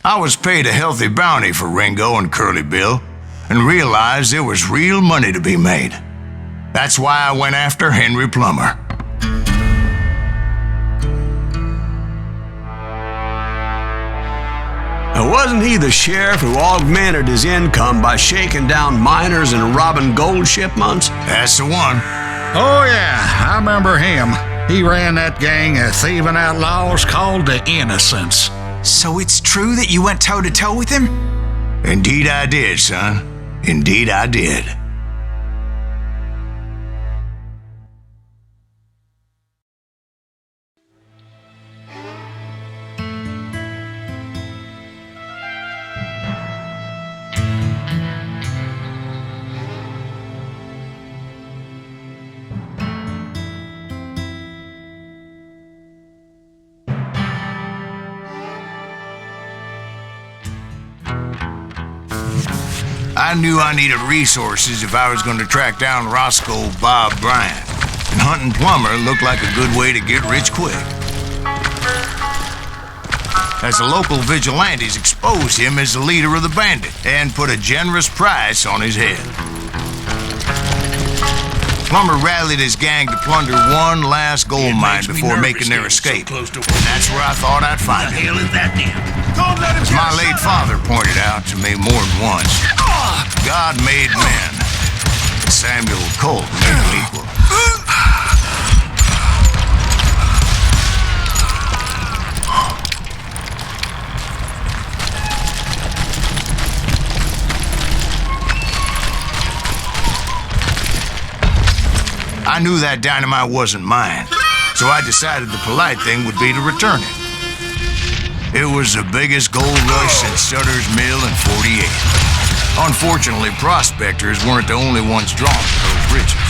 I was paid a healthy bounty for Ringo and Curly Bill, and realized there was real money to be made. That's why I went after Henry Plummer. Now, wasn't he the sheriff who augmented his income by shaking down miners and robbing gold shipments? That's the one. Oh, yeah, I remember him. He ran that gang of thieving outlaws called the Innocents. So it's true that you went toe-to-toe with him? Indeed I did, son. Indeed I did. I knew I needed resources if I was going to track down Roscoe Bob Bryant, and hunting Plummer looked like a good way to get rich quick. As the local vigilantes exposed him as the leader of the bandit and put a generous price on his head. Plummer rallied his gang to plunder one last gold mine before making their escape, and that's where I thought I'd find him. As my late father pointed out to me more than once, God made men. Samuel Colt made them equal. I knew that dynamite wasn't mine, so I decided the polite thing would be to return it. It was the biggest gold rush since Sutter's Mill in '48. Unfortunately, prospectors weren't the only ones drawn to those riches.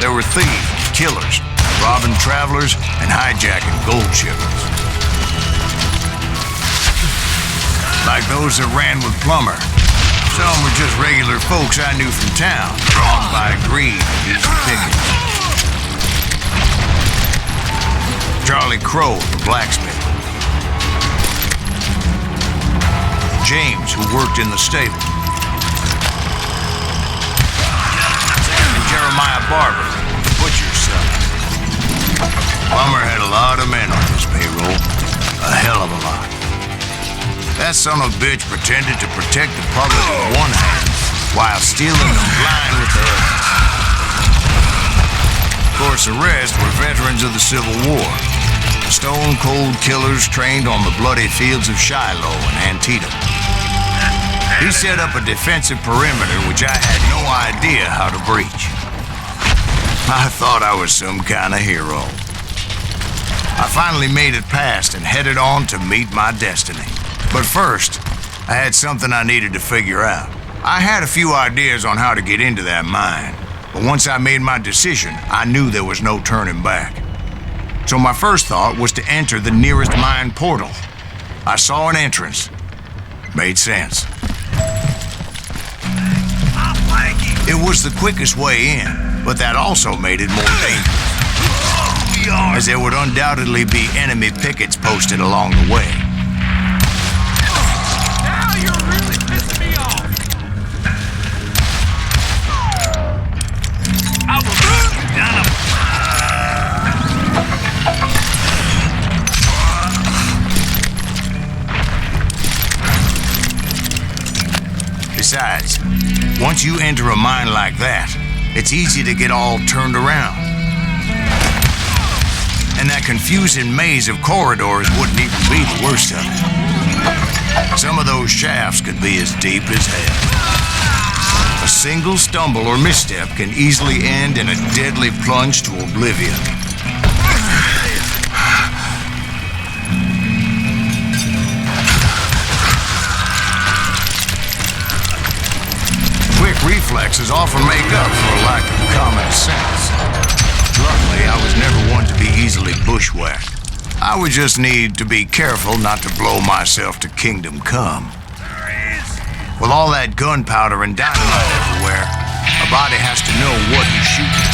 There were thieves, killers, robbing travelers, and hijacking gold shipments. Like those that ran with Plummer, some were just regular folks I knew from town, drawn by greed and easy pickings. Charlie Crow, the blacksmith. James, who worked in the stable. And Jeremiah Barber, the butcher's son. Plummer had a lot of men on his payroll. A hell of a lot. That son of a bitch pretended to protect the public with one hand while stealing them blind with the other. Of course, the rest were veterans of the Civil War. Stone-cold killers trained on the bloody fields of Shiloh and Antietam. He set up a defensive perimeter which I had no idea how to breach. I thought I was some kind of hero. I finally made it past and headed on to meet my destiny. But first, I had something I needed to figure out. I had a few ideas on how to get into that mine, but once I made my decision, I knew there was no turning back. So my first thought was to enter the nearest mine portal. I saw an entrance. Made sense. It was the quickest way in, but that also made it more dangerous, as there would undoubtedly be enemy pickets posted along the way. Now you're really pissing me off. I will run you down a... Besides, once you enter a mine like that, it's easy to get all turned around. And that confusing maze of corridors wouldn't even be the worst of it. Some of those shafts could be as deep as hell. A single stumble or misstep can easily end in a deadly plunge to oblivion. Quick reflexes often make up for a lack of common sense. Luckily, I was never one to be easily bushwhacked. I would just need to be careful not to blow myself to kingdom come. With all that gunpowder and dynamite everywhere, a body has to know what he's shooting.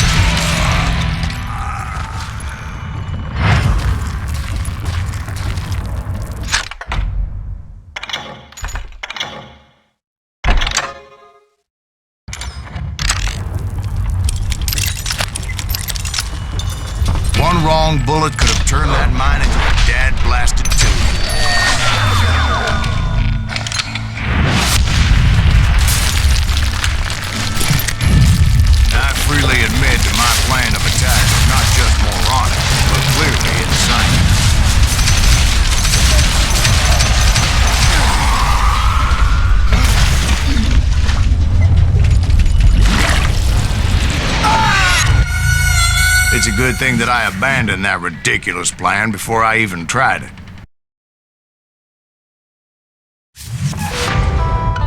wrong bullet could have turned that mine into a dad-blasted tube. I freely admit that my plan of attack was not just moronic, but clearly insane. It's a good thing that I abandoned that ridiculous plan before I even tried it.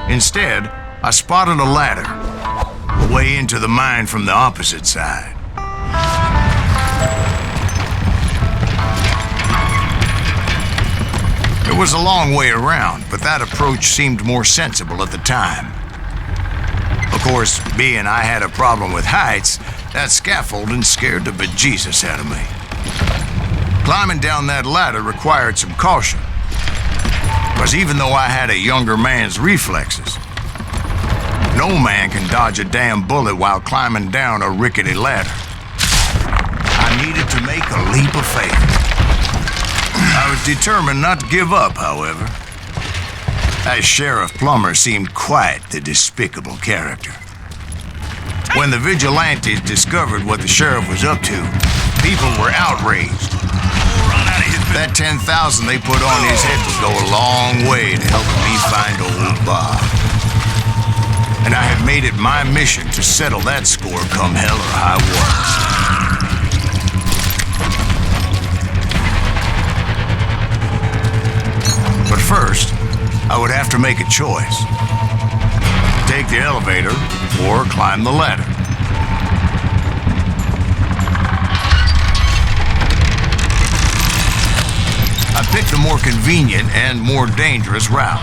Instead, I spotted a ladder, a way into the mine from the opposite side. It was a long way around, but that approach seemed more sensible at the time. Of course, being I had a problem with heights, that scaffolding scared the bejesus out of me. Climbing down that ladder required some caution, because even though I had a younger man's reflexes, no man can dodge a damn bullet while climbing down a rickety ladder. I needed to make a leap of faith. I was determined not to give up, however. That Sheriff Plummer seemed quite the despicable character. When the vigilantes discovered what the sheriff was up to, people were outraged. That 10,000 they put on his head would go a long way to helping me find old Bob. And I had made it my mission to settle that score come hell or high water. But first, I would have to make a choice. Take the elevator or climb the ladder. I picked the more convenient and more dangerous route.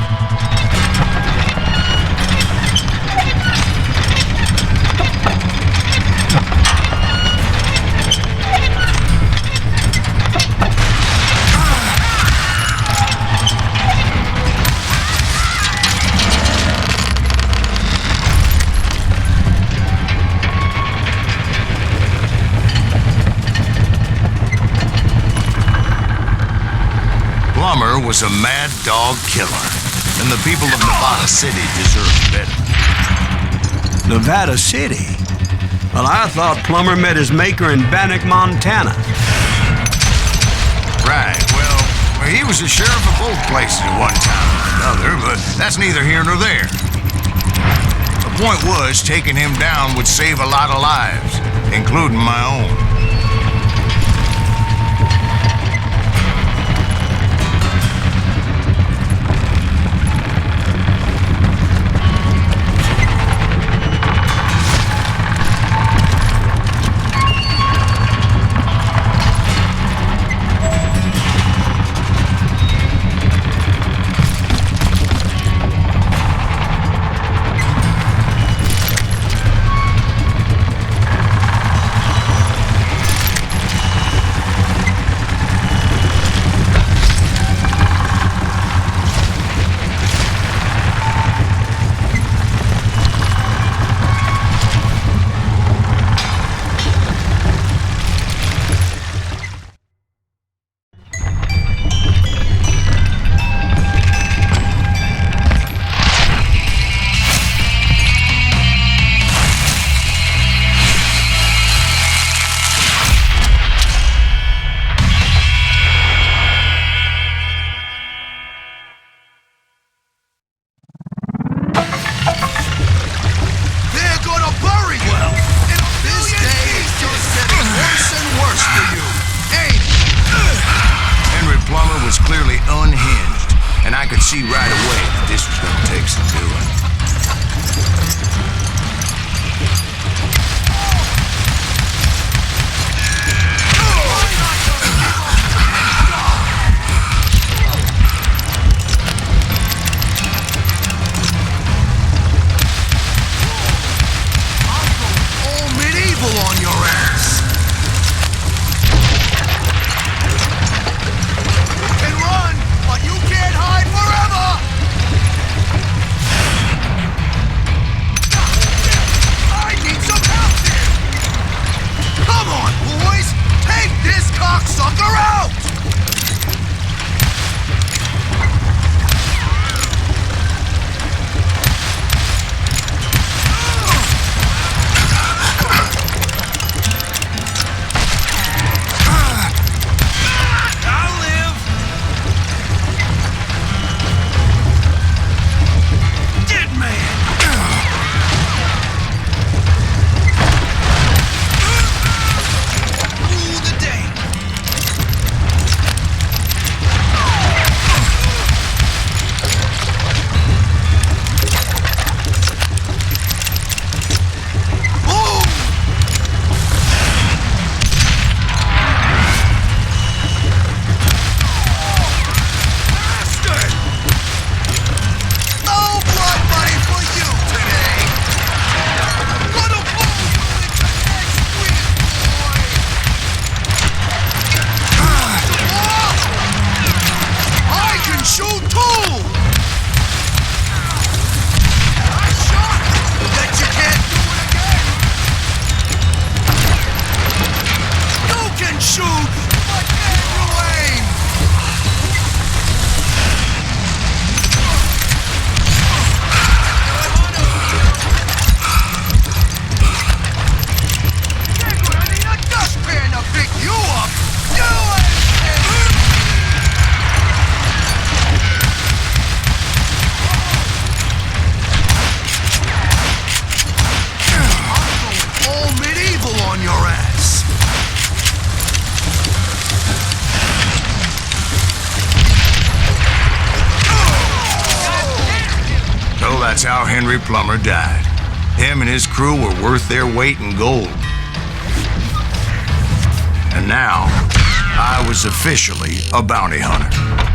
Plummer was a mad dog killer, and the people of Nevada City deserved better. Nevada City? Well, I thought Plummer met his maker in Bannock, Montana. Right, well, he was the sheriff of both places at one time or another, but that's neither here nor there. The point was, taking him down would save a lot of lives, including my own. See right away that this was going to take some doing. All medieval on your ass. You can run, but you can't hide forever. I need some help. That's how Henry Plummer died. Him and his crew were worth their weight in gold. And now, I was officially a bounty hunter.